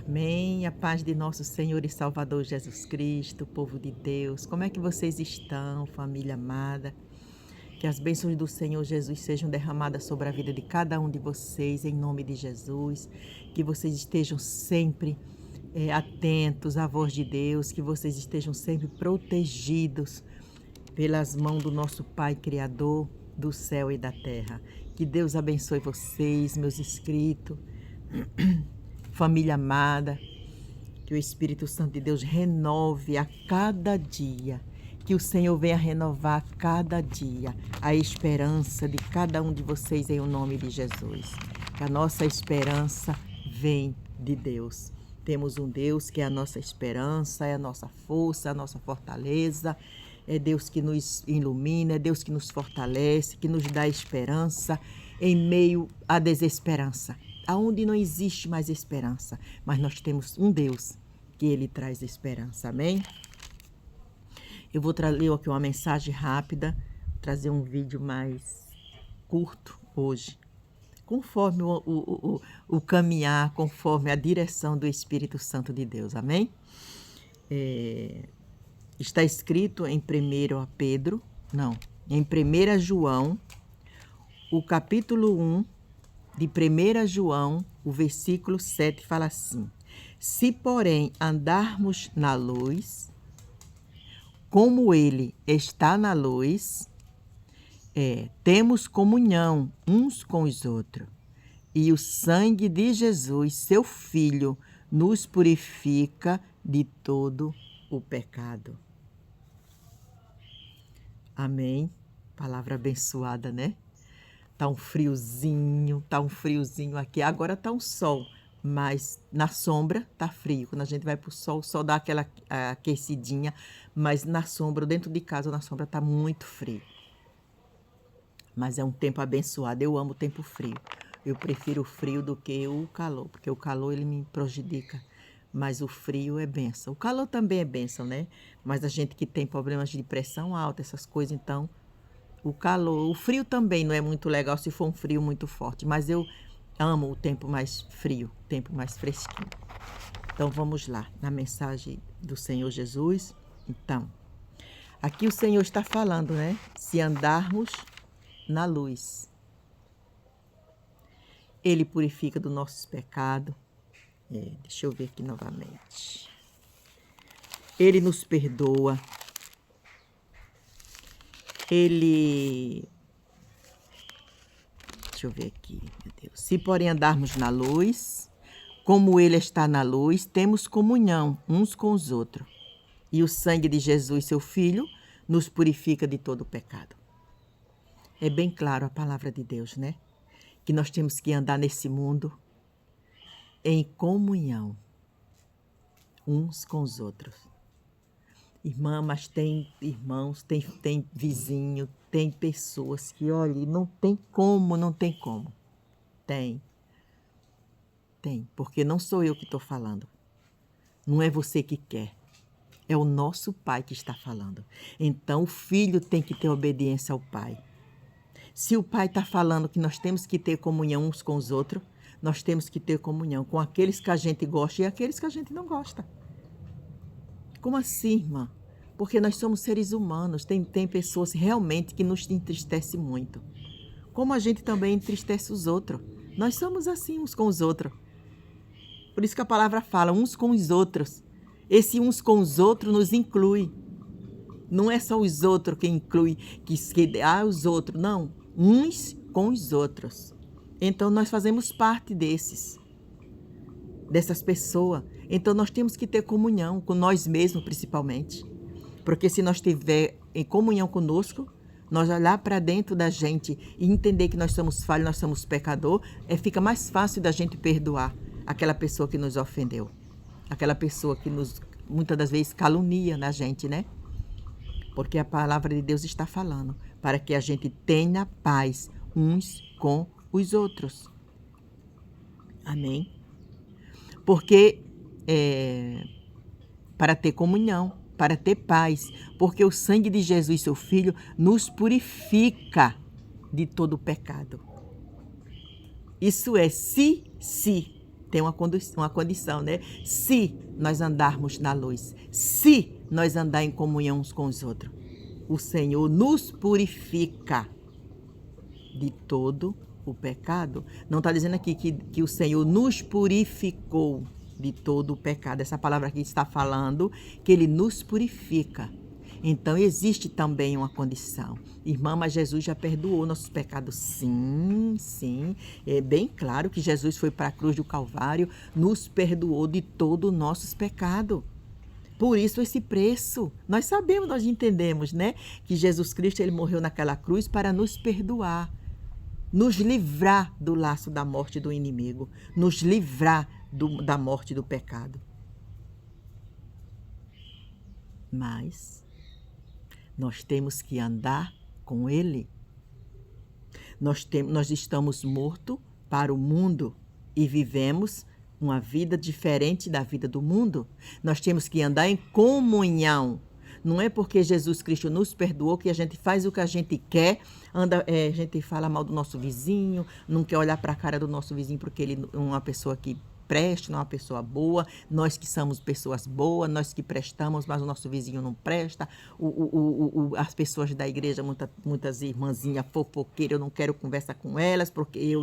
Amém. A paz de nosso Senhor e Salvador Jesus Cristo, povo de Deus. Como é que vocês estão, família amada? Que as bênçãos do Senhor Jesus sejam derramadas sobre a vida de cada um de vocês, em nome de Jesus. Que vocês estejam sempre atentos à voz de Deus, que vocês estejam sempre protegidos pelas mãos do nosso Pai Criador do céu e da terra. Que Deus abençoe vocês, meus inscritos, família amada, que o Espírito Santo de Deus renove a cada dia, que o Senhor venha renovar a cada dia a esperança de cada um de vocês em o nome de Jesus. Que a nossa esperança vem de Deus. Temos um Deus que é a nossa esperança, é a nossa força, a nossa fortaleza. É Deus que nos ilumina, é Deus que nos fortalece, que nos dá esperança em meio à desesperança. Aonde não existe mais esperança, mas nós temos um Deus que Ele traz esperança, amém? Eu vou ler aqui uma mensagem rápida, trazer um vídeo mais curto hoje, conforme o caminhar, conforme a direção do Espírito Santo de Deus, amém? Está escrito em 1 João, o capítulo 1, de 1 João, o versículo 7 fala assim: se, porém, andarmos na luz, como Ele está na luz, temos comunhão uns com os outros, e o sangue de Jesus, seu Filho, nos purifica de todo o pecado. Amém? Palavra abençoada, né? Tá um friozinho aqui. Agora tá um sol, mas na sombra tá frio. Quando a gente vai pro sol, o sol dá aquela aquecidinha, mas na sombra, dentro de casa, na sombra tá muito frio. Mas é um tempo abençoado. Eu amo o tempo frio. Eu prefiro o frio do que o calor, porque o calor ele me prejudica, mas o frio é bênção. O calor também é bênção, né? Mas a gente que tem problemas de pressão alta, essas coisas, então o calor, o frio também não é muito legal se for um frio muito forte, mas eu amo o tempo mais frio, o tempo mais fresquinho. Então vamos lá, na mensagem do Senhor Jesus. Então, aqui o Senhor está falando, né? Se andarmos na luz, Ele purifica dos nossos pecados. Deixa eu ver aqui novamente. Ele nos perdoa. Deixa eu ver aqui, meu Deus. Se, porém, andarmos na luz, como Ele está na luz, temos comunhão uns com os outros. E o sangue de Jesus, seu Filho, nos purifica de todo o pecado. É bem claro a palavra de Deus, né? Que nós temos que andar nesse mundo em comunhão uns com os outros. Irmã, mas tem irmãos, tem vizinho, tem pessoas que, olha, não tem como. Tem, porque não sou eu que estou falando. Não é você que quer. É o nosso Pai que está falando. Então, o filho tem que ter obediência ao Pai. Se o Pai está falando que nós temos que ter comunhão uns com os outros, nós temos que ter comunhão com aqueles que a gente gosta e aqueles que a gente não gosta. Como assim, irmã? Porque nós somos seres humanos, tem pessoas realmente que nos entristecem muito. Como a gente também entristece os outros. Nós somos assim uns com os outros. Por isso que a palavra fala, uns com os outros. Esse uns com os outros nos inclui. Não é só os outros que inclui, os outros. Não, uns com os outros. Então nós fazemos parte dessas pessoas. Então nós temos que ter comunhão com nós mesmos, principalmente. Porque se nós tiver em comunhão conosco, nós olhar para dentro da gente e entender que nós somos falhos, nós somos pecador, fica mais fácil da gente perdoar aquela pessoa que nos ofendeu. Aquela pessoa que muitas das vezes calunia na gente, né? Porque a palavra de Deus está falando para que a gente tenha paz uns com os outros. Amém? Porque para ter comunhão, para ter paz, porque o sangue de Jesus, seu Filho, nos purifica de todo o pecado. Isso é se tem uma condição, né? Se nós andarmos na luz, se nós andar em comunhão uns com os outros, o Senhor nos purifica de todo o pecado. Não está dizendo aqui que o Senhor nos purificou de todo o pecado. Essa palavra aqui está falando que Ele nos purifica. Então, existe também uma condição. Irmã, mas Jesus já perdoou nossos pecados? Sim, sim. É bem claro que Jesus foi para a cruz do Calvário, nos perdoou de todo o nossos pecados. Por isso esse preço. Nós sabemos, nós entendemos, né? Que Jesus Cristo, Ele morreu naquela cruz para nos perdoar, nos livrar do laço da morte do inimigo, nos livrar da morte do pecado. Mas nós temos que andar com Ele. Nós estamos mortos para o mundo e vivemos uma vida diferente da vida do mundo. Nós temos que andar em comunhão. Não é porque Jesus Cristo nos perdoou que a gente faz o que a gente quer, a gente fala mal do nosso vizinho, não quer olhar para a cara do nosso vizinho porque ele é uma pessoa que preste, não é uma pessoa boa, nós que somos pessoas boas, nós que prestamos, mas o nosso vizinho não presta, as pessoas da igreja, muitas irmãzinhas fofoqueiras, eu não quero conversar com elas, porque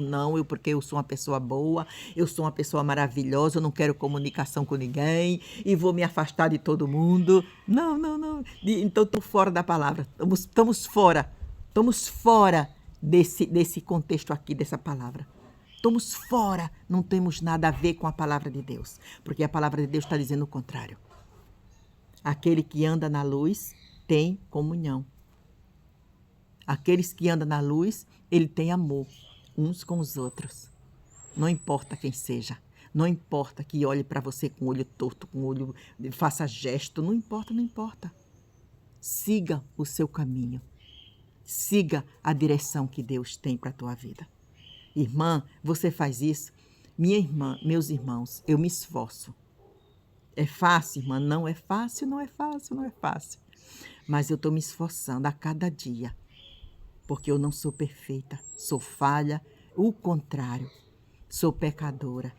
porque eu sou uma pessoa boa, eu sou uma pessoa maravilhosa, eu não quero comunicação com ninguém e vou me afastar de todo mundo. Não. Então, estou fora da palavra, estamos fora desse contexto aqui, dessa palavra. Estamos fora, não temos nada a ver com a palavra de Deus, porque a palavra de Deus está dizendo o contrário. Aquele que anda na luz tem comunhão. Aqueles que andam na luz, ele tem amor uns com os outros. Não importa quem seja, não importa que olhe para você com o olho torto, com o olho, faça gesto, não importa. Siga o seu caminho, siga a direção que Deus tem para a tua vida. Irmã, você faz isso? Minha irmã, meus irmãos, eu me esforço. É fácil, irmã? Não é fácil. Mas eu estou me esforçando a cada dia, porque eu não sou perfeita, sou falha, o contrário, sou pecadora,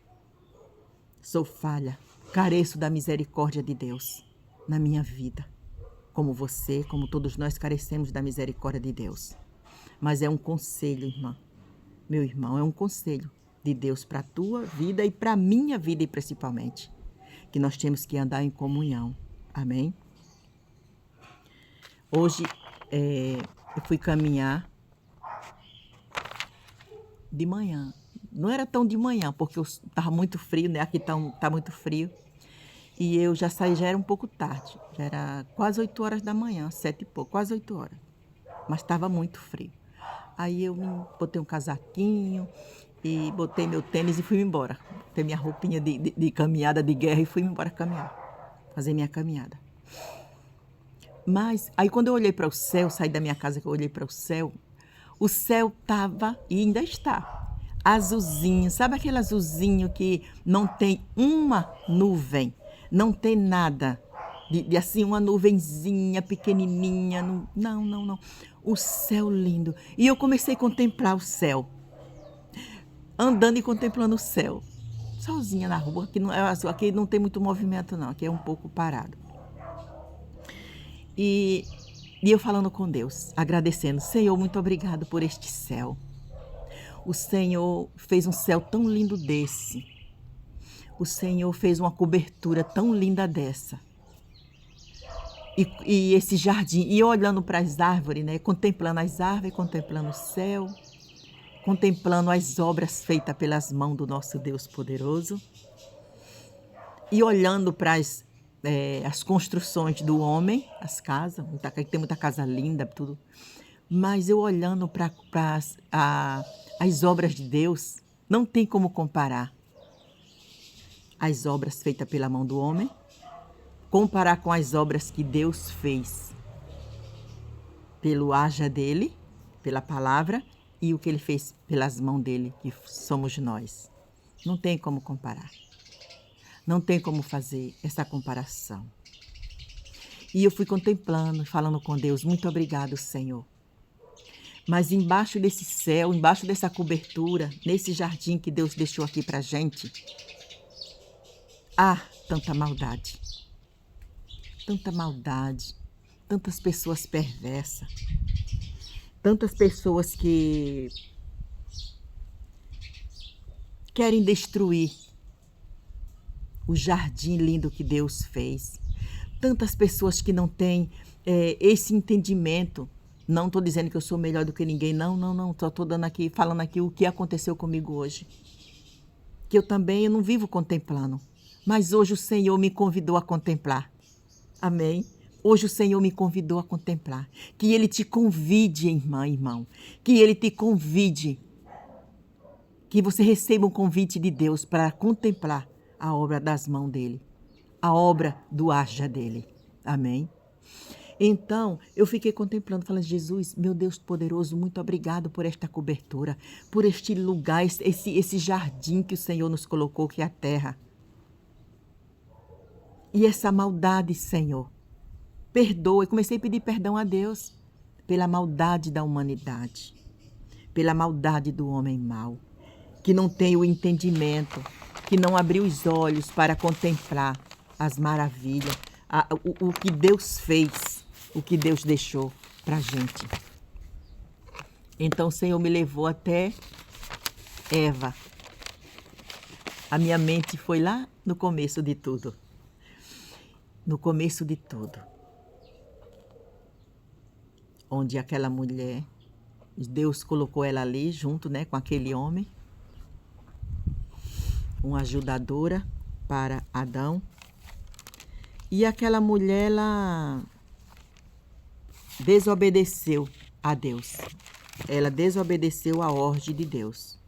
sou falha, careço da misericórdia de Deus na minha vida, como você, como todos nós carecemos da misericórdia de Deus. Mas é um conselho, irmã. Meu irmão, é um conselho de Deus para a tua vida e para a minha vida, e principalmente, que nós temos que andar em comunhão. Amém? Hoje eu fui caminhar de manhã. Não era tão de manhã, porque estava muito frio, né? Aqui tá muito frio. E eu já saí, já era um pouco tarde. Já era quase 8 horas da manhã, 7 e pouco, quase 8 horas. Mas estava muito frio. Aí eu botei um casaquinho e botei meu tênis e fui embora. Botei minha roupinha de caminhada de guerra e fui embora caminhar, fazer minha caminhada. Mas aí quando eu olhei para o céu, saí da minha casa que eu olhei para o céu estava e ainda está azulzinho. Sabe aquele azulzinho que não tem uma nuvem, não tem nada, de assim uma nuvenzinha pequenininha, não. O céu lindo. E eu comecei a contemplar o céu. Andando e contemplando o céu. Sozinha na rua, aqui não tem muito movimento não, aqui é um pouco parado. E eu falando com Deus, agradecendo. Senhor, muito obrigado por este céu. O Senhor fez um céu tão lindo desse. O Senhor fez uma cobertura tão linda dessa. E esse jardim, e olhando para as árvores, né? Contemplando as árvores, contemplando o céu, contemplando as obras feitas pelas mãos do nosso Deus poderoso, e olhando para as construções do homem, as casas, tem muita casa linda, tudo, mas eu olhando para as obras de Deus, não tem como comparar as obras feitas pela mão do homem, comparar com as obras que Deus fez pelo haja dele, pela palavra, e o que ele fez pelas mãos dele, que somos nós. Não tem como comparar. Não tem como fazer essa comparação. E eu fui contemplando, falando com Deus, muito obrigado, Senhor. Mas embaixo desse céu, embaixo dessa cobertura, nesse jardim que Deus deixou aqui pra gente, Há tanta maldade, tantas pessoas perversas, tantas pessoas que querem destruir o jardim lindo que Deus fez. Tantas pessoas que não têm esse entendimento. Não estou dizendo que eu sou melhor do que ninguém, não. Só estou falando aqui o que aconteceu comigo hoje. Que eu não vivo contemplando. Mas hoje o Senhor me convidou a contemplar. Amém? Hoje o Senhor me convidou a contemplar. Que Ele te convide, irmão. Que Ele te convide. Que você receba um convite de Deus para contemplar a obra das mãos dEle. A obra do haja dEle. Amém? Então, eu fiquei contemplando, falando, Jesus, meu Deus poderoso, muito obrigado por esta cobertura, por este lugar, esse jardim que o Senhor nos colocou, que é a terra. E essa maldade, Senhor, perdoa. E comecei a pedir perdão a Deus pela maldade da humanidade, pela maldade do homem mau, que não tem o entendimento, que não abriu os olhos para contemplar as maravilhas, o que Deus fez, o que Deus deixou para a gente. Então o Senhor me levou até Eva. A minha mente foi lá no começo de tudo. No começo de tudo. Onde aquela mulher, Deus colocou ela ali junto, né, com aquele homem. Uma ajudadora para Adão. E aquela mulher, ela desobedeceu a Deus. Ela desobedeceu a ordem de Deus.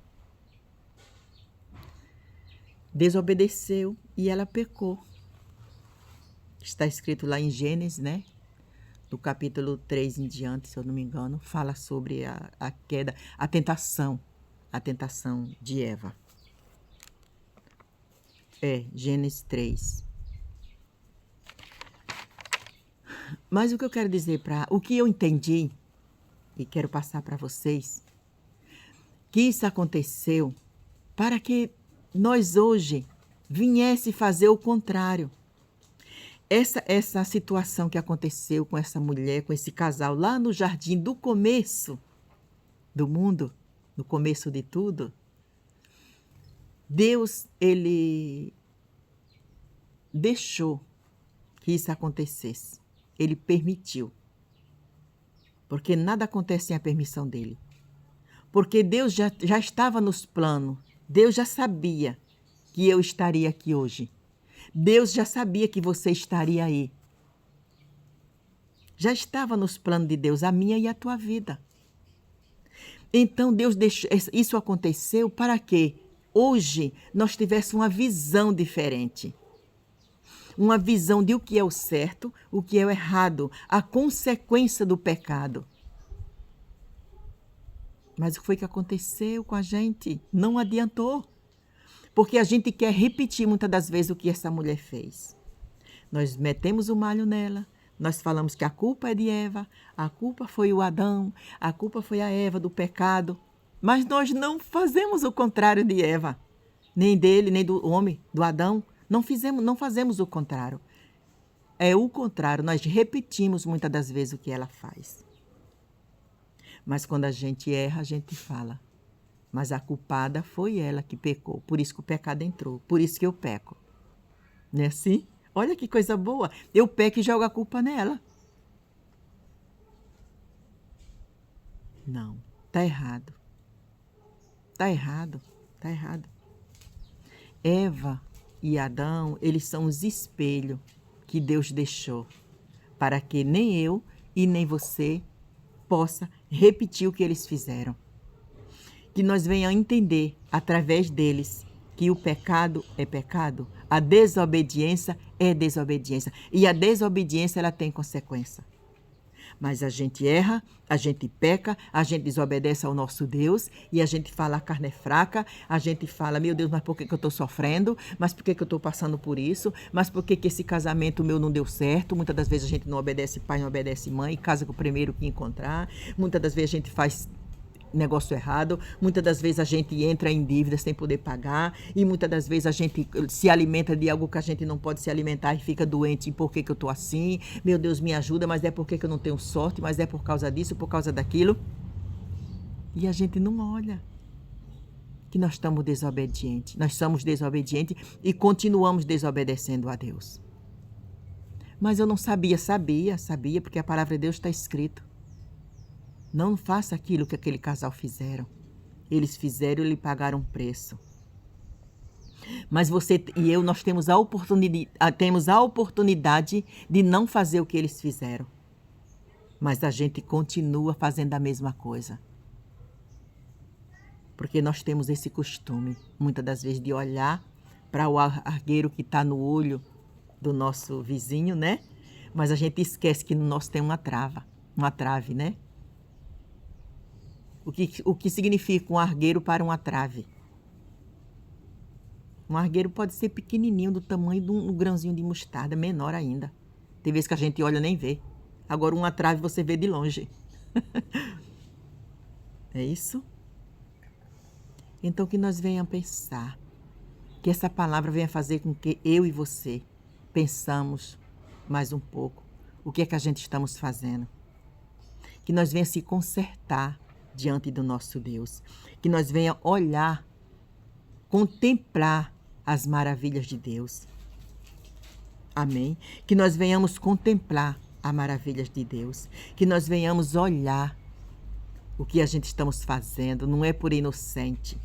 Desobedeceu e ela pecou. Está escrito lá em Gênesis, né? Do capítulo 3 em diante, se eu não me engano, fala sobre a queda, a tentação de Eva. Gênesis 3. Mas o que eu quero dizer, o que eu entendi e quero passar para vocês, que isso aconteceu para que nós hoje viesse fazer o contrário. Essa situação que aconteceu com essa mulher, com esse casal lá no jardim do começo do mundo, no começo de tudo, Deus, Ele deixou que isso acontecesse. Ele permitiu. Porque nada acontece sem a permissão dele. Porque Deus já estava nos planos. Deus já sabia que eu estaria aqui hoje. Deus já sabia que você estaria aí. Já estava nos planos de Deus, a minha e a tua vida. Então Deus deixou, isso aconteceu para que hoje nós tivéssemos uma visão diferente. Uma visão de o que é o certo, o que é o errado, a consequência do pecado. Mas o que foi que aconteceu com a gente? Não adiantou. Porque a gente quer repetir muitas das vezes o que essa mulher fez. Nós metemos o malho nela, nós falamos que a culpa é de Eva, a culpa foi o Adão, a culpa foi a Eva do pecado. Mas nós não fazemos o contrário de Eva, nem dele, nem do homem, do Adão. Não fazemos o contrário. É o contrário, nós repetimos muitas das vezes o que ela faz. Mas quando a gente erra, a gente fala. Mas a culpada foi ela que pecou. Por isso que o pecado entrou. Por isso que eu peco. Não é assim? Olha que coisa boa. Eu peco e jogo a culpa nela. Não. Está errado. Está errado. Está errado. Eva e Adão, eles são os espelhos que Deus deixou. Para que nem eu e nem você possa repetir o que eles fizeram. Que nós venhamos entender, através deles, que o pecado é pecado, a desobediência é desobediência. E a desobediência, ela tem consequência. Mas a gente erra, a gente peca, a gente desobedece ao nosso Deus e a gente fala a carne é fraca, a gente fala, meu Deus, mas por que eu estou sofrendo? Mas por que eu estou passando por isso? Mas por que esse casamento meu não deu certo? Muitas das vezes a gente não obedece pai, não obedece mãe, casa com o primeiro que encontrar. Muitas das vezes a gente faz negócio errado, muitas das vezes a gente entra em dívida sem poder pagar e muitas das vezes a gente se alimenta de algo que a gente não pode se alimentar e fica doente. E por que que eu tô assim? Meu Deus, me ajuda, mas é porque que eu não tenho sorte, mas é por causa disso, por causa daquilo. E a gente não olha que nós estamos desobedientes. Nós somos desobedientes e continuamos desobedecendo a Deus. Mas eu não sabia, porque a palavra de Deus está escrito. Não faça aquilo que aquele casal fizeram. Eles fizeram e lhe pagaram preço. Mas você e eu, nós temos a oportunidade de não fazer o que eles fizeram. Mas a gente continua fazendo a mesma coisa. Porque nós temos esse costume, muitas das vezes, de olhar para o argueiro que está no olho do nosso vizinho, né? Mas a gente esquece que no nosso tem uma trave, né? O que significa um argueiro para uma trave? Um argueiro pode ser pequenininho, do tamanho de um grãozinho de mostarda, menor ainda. Tem vezes que a gente olha e nem vê. Agora uma trave você vê de longe. É isso? Então que nós venhamos pensar, que essa palavra venha fazer com que eu e você pensamos mais um pouco o que é que a gente estamos fazendo. Que nós venha se consertar diante do nosso Deus. Que nós venha olhar, contemplar as maravilhas de Deus. Amém? Que nós venhamos contemplar as maravilhas de Deus. Que nós venhamos olhar o que a gente estamos fazendo. Não é por inocente.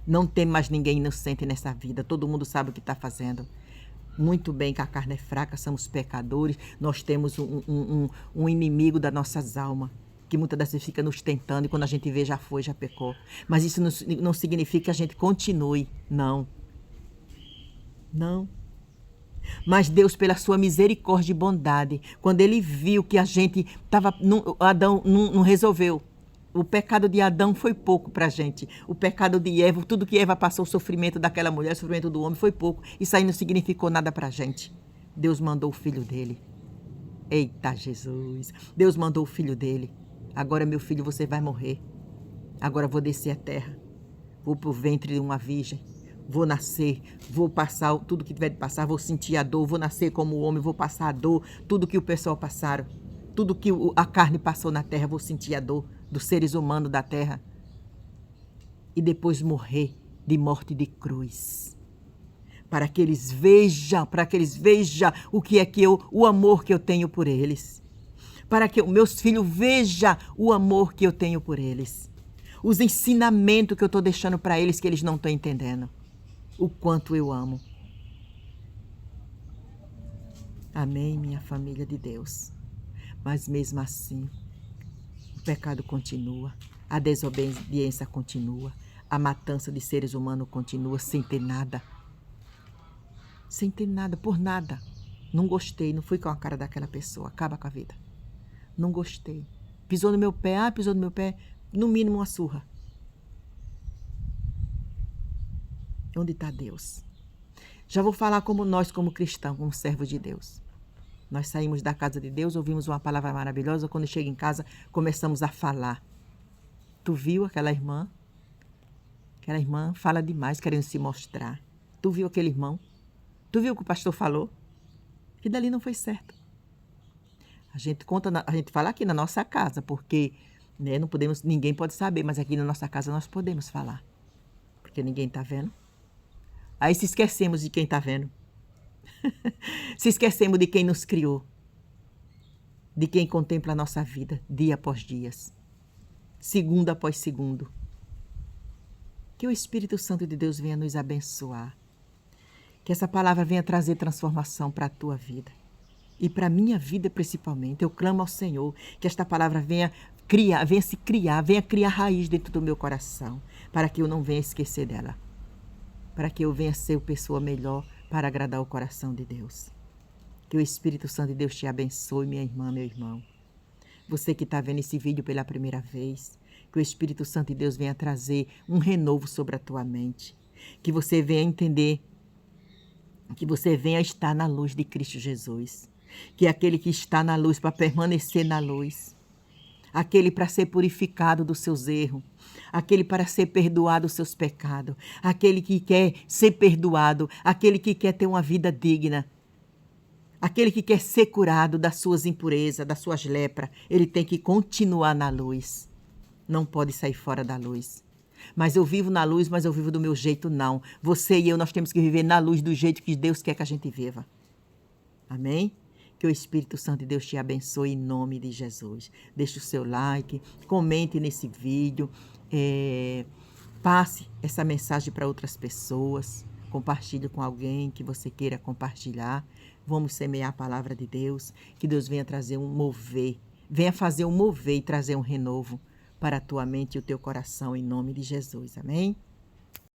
Não tem mais ninguém inocente nessa vida. Todo mundo sabe o que está fazendo. Muito bem que a carne é fraca, somos pecadores. Nós temos um inimigo das nossas almas, que muitas das vezes fica nos tentando e quando a gente vê já foi, já pecou. Mas isso não significa que a gente continue. Não. Não. Mas Deus, pela sua misericórdia e bondade, quando Ele viu que a gente estava... Adão não resolveu. O pecado de Adão foi pouco para a gente. O pecado de Eva, tudo que Eva passou, o sofrimento daquela mulher, o sofrimento do homem foi pouco. Isso aí não significou nada para a gente. Deus mandou o filho dele. Eita Jesus! Deus mandou o filho dele. Agora, meu filho, você vai morrer. Agora vou descer a terra. Vou para o ventre de uma virgem. Vou nascer, vou passar tudo que tiver de passar, vou sentir a dor, vou nascer como homem, vou passar a dor, tudo que o pessoal passaram. Tudo que a carne passou na terra, vou sentir a dor dos seres humanos da terra. E depois morrer de morte de cruz. Para que eles vejam o que é o amor que eu tenho por eles. Para que os meus filhos vejam o amor que eu tenho por eles. Os ensinamentos que eu estou deixando para eles que eles não estão entendendo. O quanto eu amo. Amém, minha família de Deus. Mas mesmo assim, o pecado continua, a desobediência continua, a matança de seres humanos continua sem ter nada. Sem ter nada, por nada. Não gostei, não fui com a cara daquela pessoa, acaba com a vida. Não gostei. Pisou no meu pé, pisou no meu pé, no mínimo uma surra. Onde está Deus? Já vou falar como nós, como cristãos, como servos de Deus. Nós saímos da casa de Deus, ouvimos uma palavra maravilhosa, quando chega em casa, começamos a falar. Tu viu aquela irmã? Aquela irmã fala demais, querendo se mostrar. Tu viu aquele irmão? Tu viu o que o pastor falou? Que dali não foi certo. A gente fala aqui na nossa casa, porque né, não podemos, ninguém pode saber, mas aqui na nossa casa nós podemos falar. Porque ninguém está vendo. Aí se esquecemos de quem está vendo. Se esquecemos de quem nos criou, de quem contempla a nossa vida, dia após dia, segundo após segundo. Que o Espírito Santo de Deus venha nos abençoar. Que essa palavra venha trazer transformação para a tua vida. E para a minha vida principalmente. Eu clamo ao Senhor que esta palavra venha criar raiz dentro do meu coração, para que eu não venha esquecer dela. Para que eu venha ser uma pessoa melhor para agradar o coração de Deus. Que o Espírito Santo de Deus te abençoe, minha irmã, meu irmão. Você que está vendo esse vídeo pela primeira vez, que o Espírito Santo de Deus venha trazer um renovo sobre a tua mente. Que você venha entender, que você venha estar na luz de Cristo Jesus. Que é aquele que está na luz para permanecer na luz. Aquele para ser purificado dos seus erros. aquele para ser perdoado os seus pecados, aquele que quer ser perdoado, aquele que quer ter uma vida digna, aquele que quer ser curado das suas impurezas, das suas lepras, ele tem que continuar na luz. Não pode sair fora da luz. Mas eu vivo na luz, mas eu vivo do meu jeito, não. Você e eu, nós temos que viver na luz do jeito que Deus quer que a gente viva. Amém? Que o Espírito Santo de Deus te abençoe em nome de Jesus. Deixe o seu like, comente nesse vídeo, passe essa mensagem para outras pessoas, compartilhe com alguém que você queira compartilhar. Vamos semear a palavra de Deus, que Deus venha trazer um mover, venha fazer um mover e trazer um renovo para a tua mente e o teu coração, em nome de Jesus. Amém?